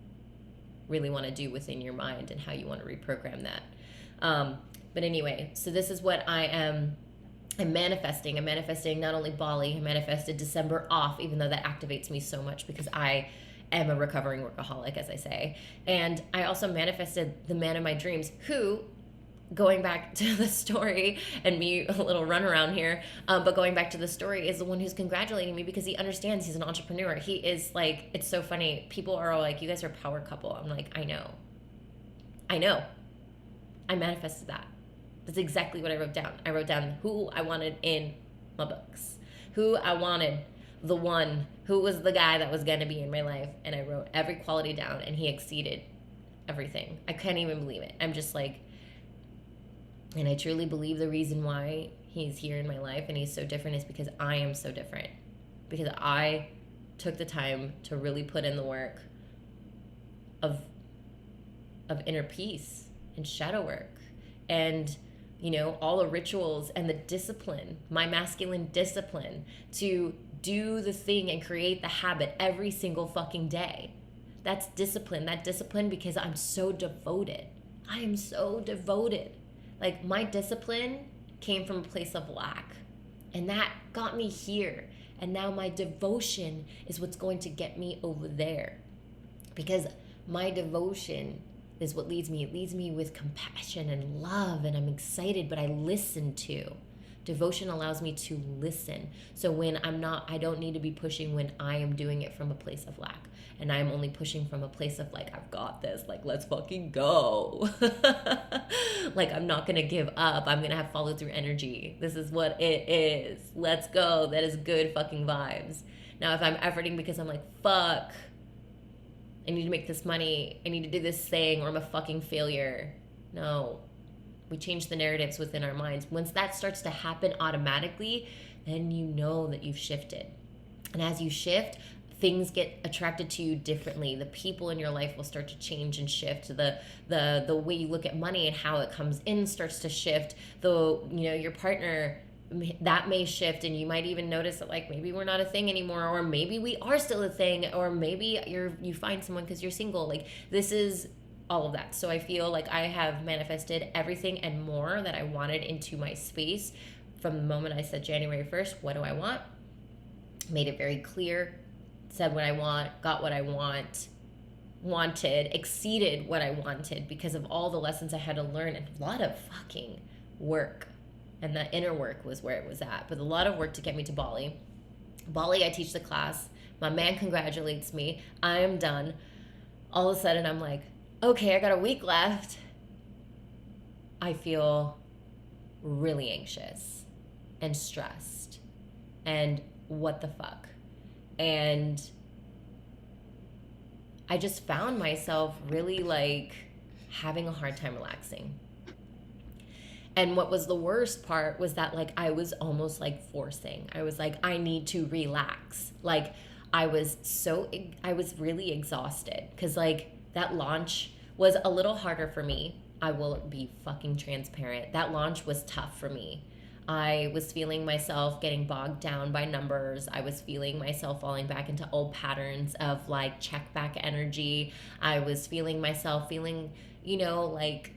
really want to do within your mind and how you want to reprogram that. But anyway, so this is what I'm manifesting. I'm manifesting not only Bali, I manifested December off, even though that activates me so much because I am a recovering workaholic, as I say. And I also manifested the man of my dreams, who, going back to the story, and me a little runaround here, but going back to the story, is the one who's congratulating me because he understands he's an entrepreneur. He is like, it's so funny. People are all like, you guys are a power couple. I'm like, I know. I manifested that. That's exactly what I wrote down. I wrote down who I wanted in my books, who I wanted, the one who was the guy that was going to be in my life. And I wrote every quality down and he exceeded everything. I can't even believe it. I'm just like, and I truly believe the reason why he's here in my life and he's so different is because I am so different. Because I took the time to really put in the work of inner peace and shadow work and, you know, all the rituals and the discipline, my masculine discipline to do the thing and create the habit every single fucking day. That's discipline. That discipline because I'm so devoted. I am so devoted. Like, my discipline came from a place of lack, and that got me here. And now my devotion is what's going to get me over there, because my devotion is what leads me. It leads me with compassion and love, and I'm excited, but I listen too. Devotion allows me to listen. So when I don't need to be pushing when I am doing it from a place of lack. And I'm only pushing from a place of like, I've got this, like, let's fucking go. Like, I'm not going to give up. I'm going to have follow through energy. This is what it is. Let's go. That is good fucking vibes. Now, if I'm efforting because I'm like, fuck, I need to make this money, I need to do this thing, or I'm a fucking failure. No. We change the narratives within our minds. Once that starts to happen automatically, then you know that you've shifted. And as you shift, things get attracted to you differently. The people in your life will start to change and shift. The way you look at money and how it comes in starts to shift. Your partner, that may shift, and you might even notice that, like, maybe we're not a thing anymore, or maybe we are still a thing, or maybe you find someone because you're single. Like, this is all of that. So I feel like I have manifested everything and more that I wanted into my space from the moment I said January 1st, what do I want? Made it very clear, said what I want, got what I wanted, exceeded what I wanted because of all the lessons I had to learn, and a lot of fucking work. And the inner work was where it was at. But a lot of work to get me to Bali. Bali, I teach the class. My man congratulates me. I am done. All of a sudden, I'm like, okay, I got a week left. I feel really anxious and stressed and what the fuck. And I just found myself really like having a hard time relaxing. And what was the worst part was that like I was almost like forcing. I was like, I need to relax. Like I was really exhausted because like that launch was a little harder for me. I will be fucking transparent. That launch was tough for me. I was feeling myself getting bogged down by numbers. I was feeling myself falling back into old patterns of like check back energy. I was feeling myself feeling, like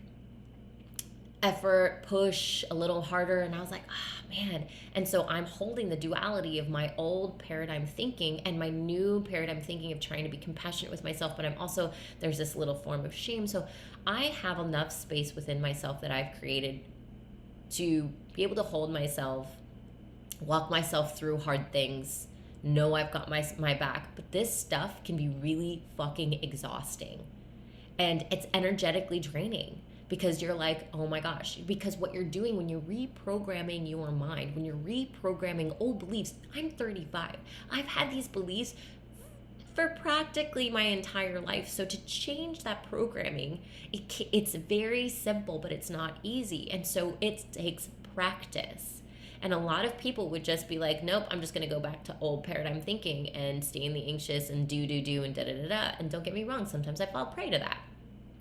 effort, push a little harder. And I was like, man. And so I'm holding the duality of my old paradigm thinking and my new paradigm thinking of trying to be compassionate with myself. But I'm also, there's this little form of shame. So I have enough space within myself that I've created to be able to hold myself, walk myself through hard things, know I've got my back. But this stuff can be really fucking exhausting. And it's energetically draining because you're like, oh my gosh, because what you're doing when you're reprogramming your mind, when you're reprogramming old beliefs, I'm 35. I've had these beliefs for practically my entire life. So to change that programming, it's very simple, but it's not easy. And so it takes practice. And a lot of people would just be like, nope, I'm just going to go back to old paradigm thinking and stay in the anxious and do and da-da-da-da. And don't get me wrong, sometimes I fall prey to that.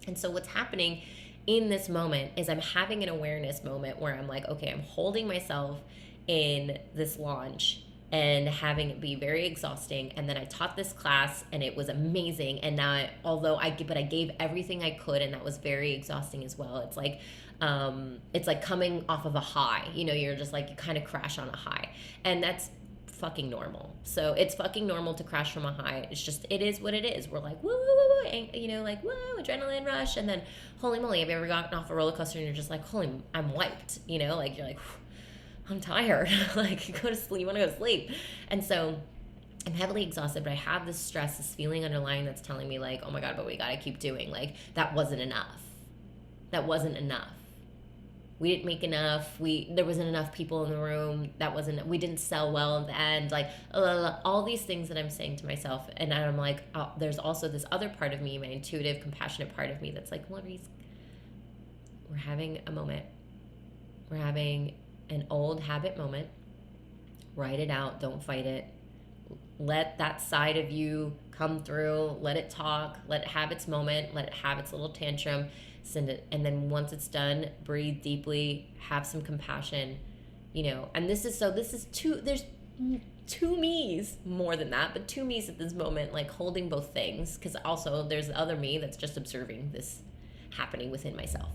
And so what's happening in this moment is I'm having an awareness moment where I'm like, okay, I'm holding myself in this launch and having it be very exhausting. And then I taught this class and it was amazing. And now, I gave everything I could, and that was very exhausting as well. It's like coming off of a high, you're just like, you kind of crash on a high, and that's fucking normal. So it's fucking normal to crash from a high. It's just, it is what it is. We're like, woo, woo, woo, woo, and, like, whoa, adrenaline rush. And then, holy moly, have you ever gotten off a roller coaster and you're just like, holy, I'm wiped, like, you're like, I'm tired. Like, you want to go to sleep. And so I'm heavily exhausted, but I have this stress, this feeling underlying that's telling me like, oh my God, but we got to keep doing. Like, that wasn't enough. We didn't make enough. There wasn't enough people in the room. We didn't sell well in the end. Like, all these things that I'm saying to myself. And I'm like, there's also this other part of me, my intuitive, compassionate part of me that's like, well, Reese, we're having a moment. We're having an old habit moment. Write it out. Don't fight it. Let that side of you come through. Let it talk. Let it have its moment. Let it have its little tantrum. Send it. And then once it's done, breathe deeply. Have some compassion. And there's two me's, more than that, but two me's at this moment, like holding both things. Because also there's the other me that's just observing this happening within myself.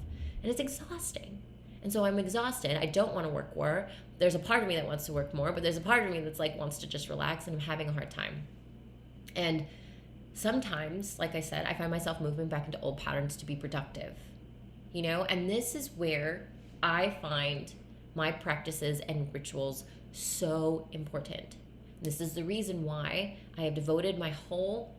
And it's exhausting. And so I'm exhausted. I don't want to work more. There's a part of me that wants to work more, but there's a part of me that's like wants to just relax, and I'm having a hard time. And sometimes, like I said, I find myself moving back into old patterns to be productive, and this is where I find my practices and rituals so important. This is the reason why I have devoted my whole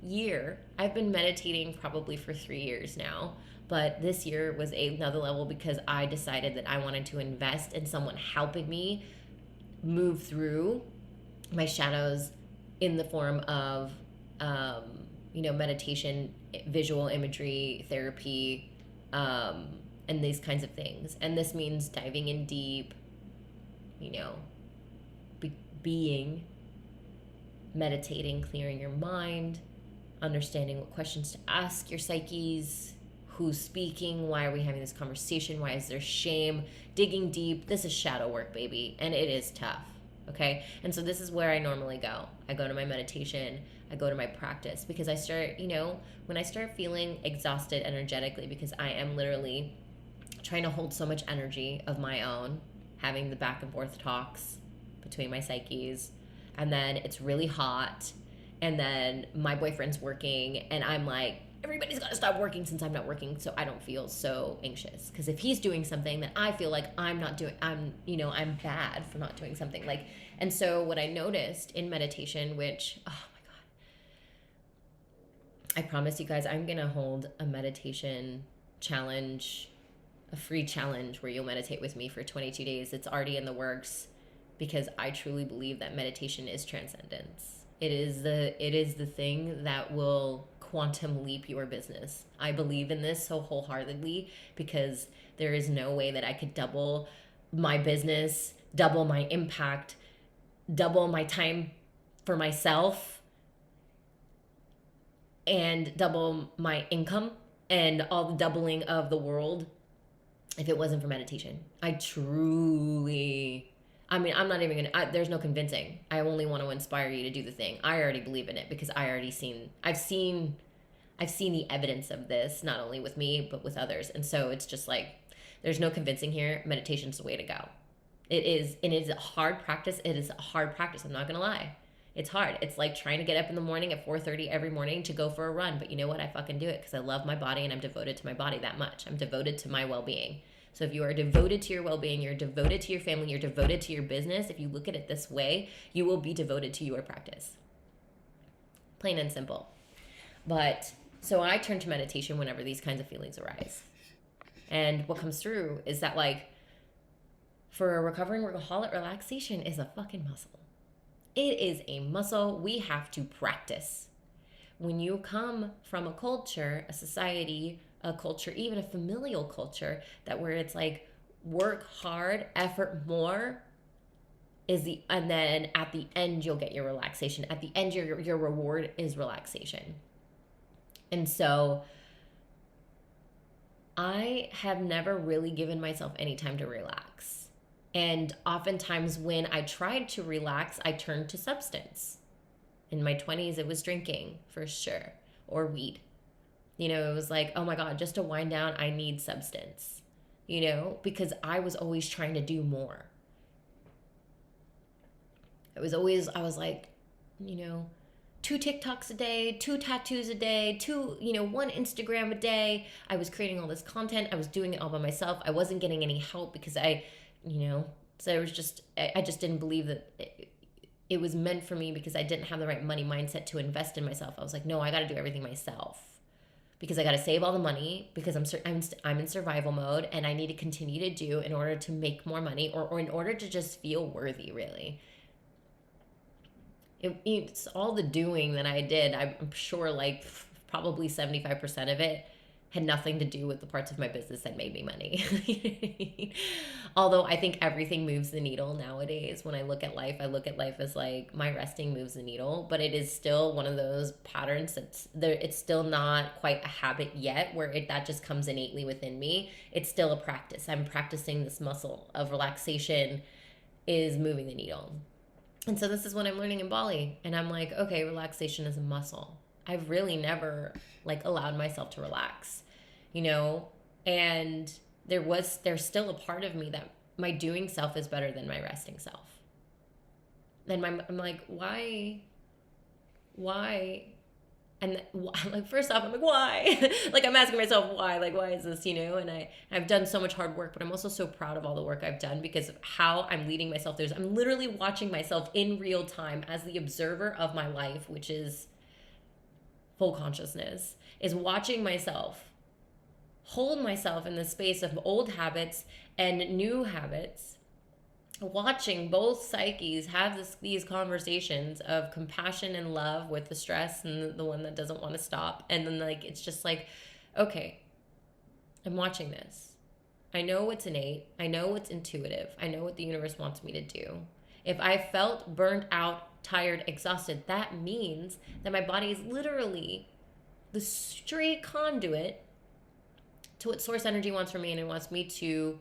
year. I've been meditating probably for 3 years now. But this year was another level because I decided that I wanted to invest in someone helping me move through my shadows in the form of, meditation, visual imagery, therapy, and these kinds of things. And this means diving in deep, being, meditating, clearing your mind, understanding what questions to ask your psyches, who's speaking, why are we having this conversation, why is there shame, digging deep. This is shadow work, baby, and it is tough, okay? And so this is where I normally go. I go to my meditation, I go to my practice, because I start, when I start feeling exhausted energetically, because I am literally trying to hold so much energy of my own, having the back and forth talks between my psyches, and then it's really hot, and then my boyfriend's working, and I'm like, everybody's got to stop working since I'm not working, so I don't feel so anxious. Because if he's doing something that I feel like I'm not doing, I'm bad for not doing something. Like, and so what I noticed in meditation, which, oh my God, I promise you guys, I'm going to hold a meditation challenge, a free challenge where you'll meditate with me for 22 days. It's already in the works because I truly believe that meditation is transcendence. It is the thing that will quantum leap your business. I believe in this so wholeheartedly because there is no way that I could double my business, double my impact, double my time for myself, and double my income and all the doubling of the world if it wasn't for meditation. I truly, I mean, I'm not even gonna, there's no convincing. I only want to inspire you to do the thing. I already believe in it because I've seen the evidence of this, not only with me, but with others. And so it's just like, there's no convincing here. Meditation's the way to go. It is, and it is a hard practice. It is a hard practice. I'm not going to lie. It's hard. It's like trying to get up in the morning at 4:30 every morning to go for a run. But you know what? I fucking do it because I love my body and I'm devoted to my body that much. I'm devoted to my well-being. So if you are devoted to your well-being, you're devoted to your family, you're devoted to your business, if you look at it this way, you will be devoted to your practice. Plain and simple. But so I turn to meditation whenever these kinds of feelings arise. And what comes through is that, like, for a recovering workaholic, relaxation is a fucking muscle. It is a muscle we have to practice. When you come from a culture, a society, a culture, even a familial culture, that where it's like work hard, effort more, and then at the end you'll get your relaxation. At the end your reward is relaxation. And so I have never really given myself any time to relax. And oftentimes when I tried to relax, I turned to substance. In my 20s, it was drinking, for sure, or weed. You know, it was like, oh my God, just to wind down, I need substance, you know, because I was always trying to do more. I was like, you know, 2 TikToks a day, 2 tattoos a day, 1 Instagram a day. I was creating all this content. I was doing it all by myself. I wasn't getting any help because so I just didn't believe that it was meant for me because I didn't have the right money mindset to invest in myself. I was like, no, I got to do everything myself because I got to save all the money because I'm in survival mode and I need to continue to do in order to make more money or in order to just feel worthy, really. It's all the doing that I did. I'm sure like probably 75% of it had nothing to do with the parts of my business that made me money. Although I think everything moves the needle nowadays. When I look at life as like my resting moves the needle, but it is still one of those patterns that's there. It's still not quite a habit yet where that just comes innately within me. It's still a practice. I'm practicing this muscle of relaxation is moving the needle. And so this is what I'm learning in Bali. And I'm like, okay, relaxation is a muscle. I've really never like allowed myself to relax, you know, and there's still a part of me that my doing self is better than my resting self. And I'm like, why? And like, first off, I'm like, why? Like, I'm asking myself why, like, why is this, you know? And I've done so much hard work, but I'm also so proud of all the work I've done because of how I'm leading myself. I'm literally watching myself in real time as the observer of my life, which is full consciousness, is watching myself, hold myself in the space of old habits and new habits, watching both psyches have these conversations of compassion and love with the stress and the one that doesn't want to stop. And then like, it's just like, okay, I'm watching this. I know what's innate. I know what's intuitive. I know what the universe wants me to do. If I felt burnt out, tired, exhausted, that means that my body is literally the straight conduit to what source energy wants from me, and it wants me to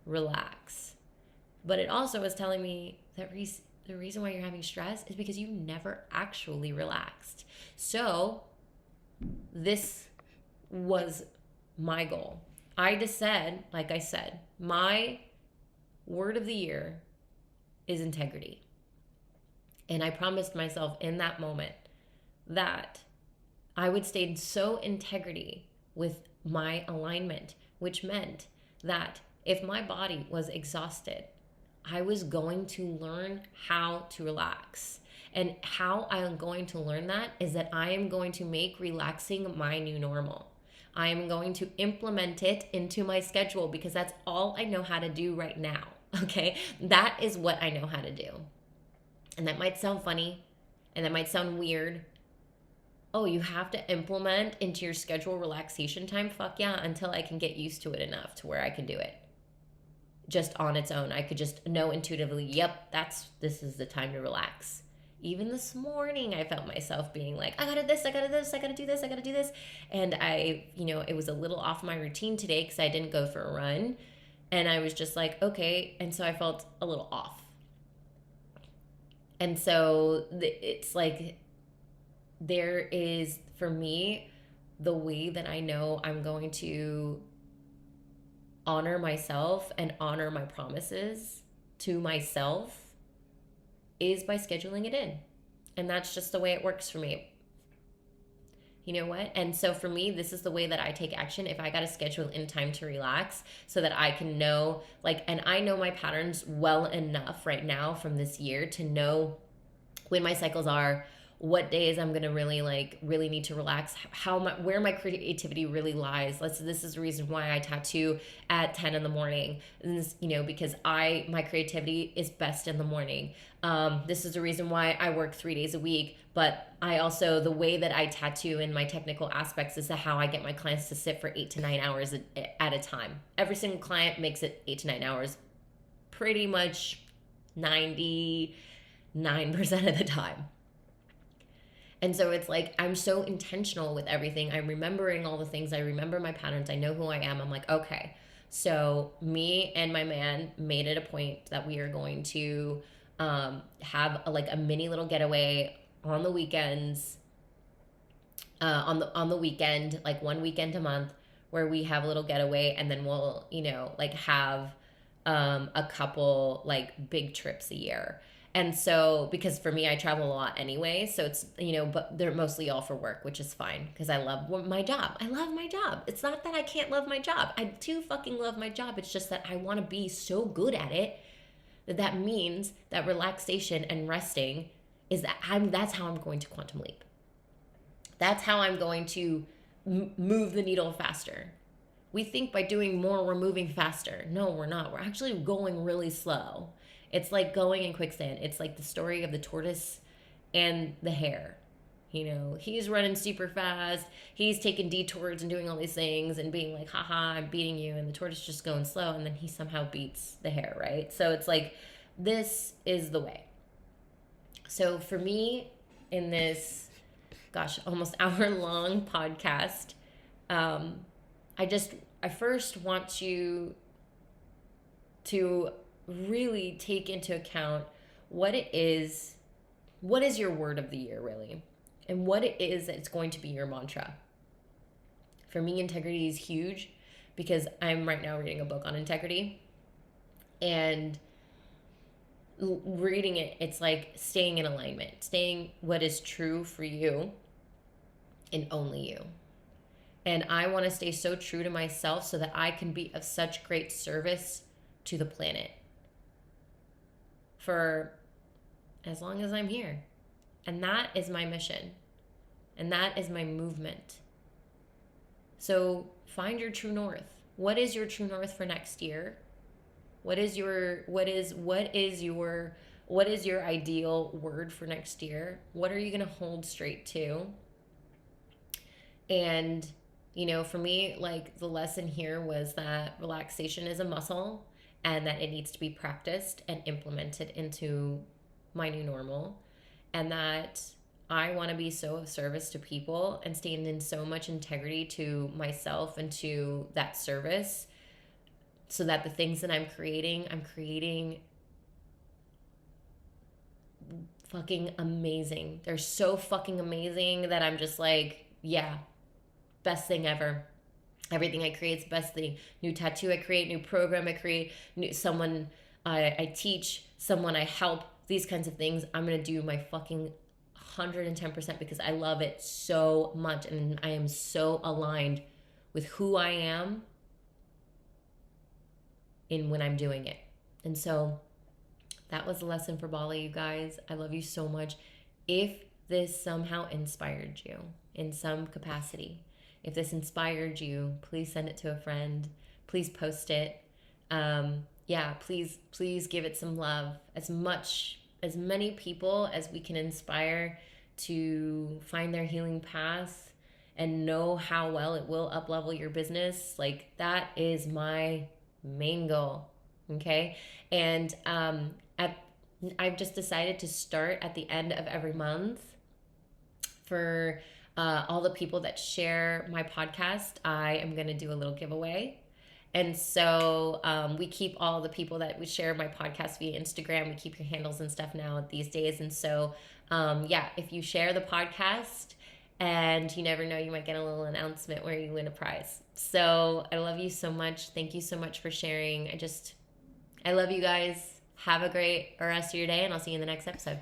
relax. But it also is telling me that Reese, the reason why you're having stress is because you never actually relaxed. So this was my goal. I just said, like I said, my word of the year is integrity. And I promised myself in that moment that I would stay in so integrity with my alignment, which meant that if my body was exhausted, I was going to learn how to relax. And how I am going to learn that is that I am going to make relaxing my new normal. I am going to implement it into my schedule because that's all I know how to do right now. Okay? That is what I know how to do. And that might sound funny and that might sound weird, oh, you have to implement into your schedule relaxation time. Fuck yeah, until I can get used to it enough to where I can do it just on its own. I could just know intuitively, yep, this is the time to relax. Even this morning, I felt myself being like, I gotta this, I gotta this, I gotta do this, I gotta do this. And I, it was a little off my routine today because I didn't go for a run. And I was just like, okay. And so I felt a little off. And so it's like, there is, for me, the way that I know I'm going to honor myself and honor my promises to myself is by scheduling it in. And that's just the way it works for me. You know what? And so for me, this is the way that I take action. If I got to schedule in time to relax so that I can know, and I know my patterns well enough right now from this year to know when my cycles are, what days I'm gonna really need to relax, where my creativity really lies. This is the reason why I tattoo at 10 in the morning. And this, because my creativity is best in the morning. This is the reason why I work 3 days a week. But I also, the way that I tattoo in my technical aspects is how I get my clients to sit for 8 to 9 hours at a time. Every single client makes it 8 to 9 hours, pretty much 99% of the time. And so it's like, I'm so intentional with everything. I'm remembering all the things. I remember my patterns. I know who I am. I'm like, okay. So me and my man made it a point that we are going to have a mini little getaway on the weekends, on the weekend, like one weekend a month, where we have a little getaway, and then we'll, have a couple big trips a year. And so, because for me, I travel a lot anyway, so it's, but they're mostly all for work, which is fine, because I love my job. I love my job. It's not that I can't love my job. I do fucking love my job. It's just that I want to be so good at it that means that relaxation and resting that's how I'm going to quantum leap. That's how I'm going to move the needle faster. We think by doing more, we're moving faster. No, we're not. We're actually going really slow. It's like going in quicksand. It's like the story of the tortoise and the hare. He's running super fast. He's taking detours and doing all these things and being like, haha, I'm beating you. And the tortoise just going slow. And then he somehow beats the hare, right? So it's like, this is the way. So for me, in this, almost hour-long podcast, I first want you to really take into account what is your word of the year, really, and what it is that it's going to be your mantra. For me, integrity is huge, because I'm right now reading a book on integrity, and reading it, it's like staying in alignment, staying what is true for you and only you. And I want to stay so true to myself so that I can be of such great service to the planet for as long as I'm here. And that is my mission. And that is my movement. So find your true north. What is your true north for next year? What is your ideal word for next year? What are you going to hold straight to? And, for me, the lesson here was that relaxation is a muscle, and that it needs to be practiced and implemented into my new normal. And that I want to be so of service to people and stand in so much integrity to myself and to that service, so that the things that I'm creating fucking amazing. They're so fucking amazing that I'm just like, yeah, best thing ever. Everything I create is the best thing. New tattoo I create, new program I create, someone I teach, someone I help, these kinds of things. I'm going to do my fucking 110% because I love it so much, and I am so aligned with who I am in when I'm doing it. And so that was the lesson for Bali, you guys. I love you so much. If this somehow inspired you in some capacity, if this inspired you, please send it to a friend. Please post it. Please give it some love. As many people as we can inspire to find their healing path and know how well it will up level your business, like that is my main goal. Okay. And I've just decided to start at the end of every month for all the people that share my podcast. I am going to do a little giveaway. And so we keep all the people that we share my podcast via Instagram. We keep your handles and stuff now these days. And so, if you share the podcast, and you never know, you might get a little announcement where you win a prize. So I love you so much. Thank you so much for sharing. I love you guys. Have a great rest of your day, and I'll see you in the next episode.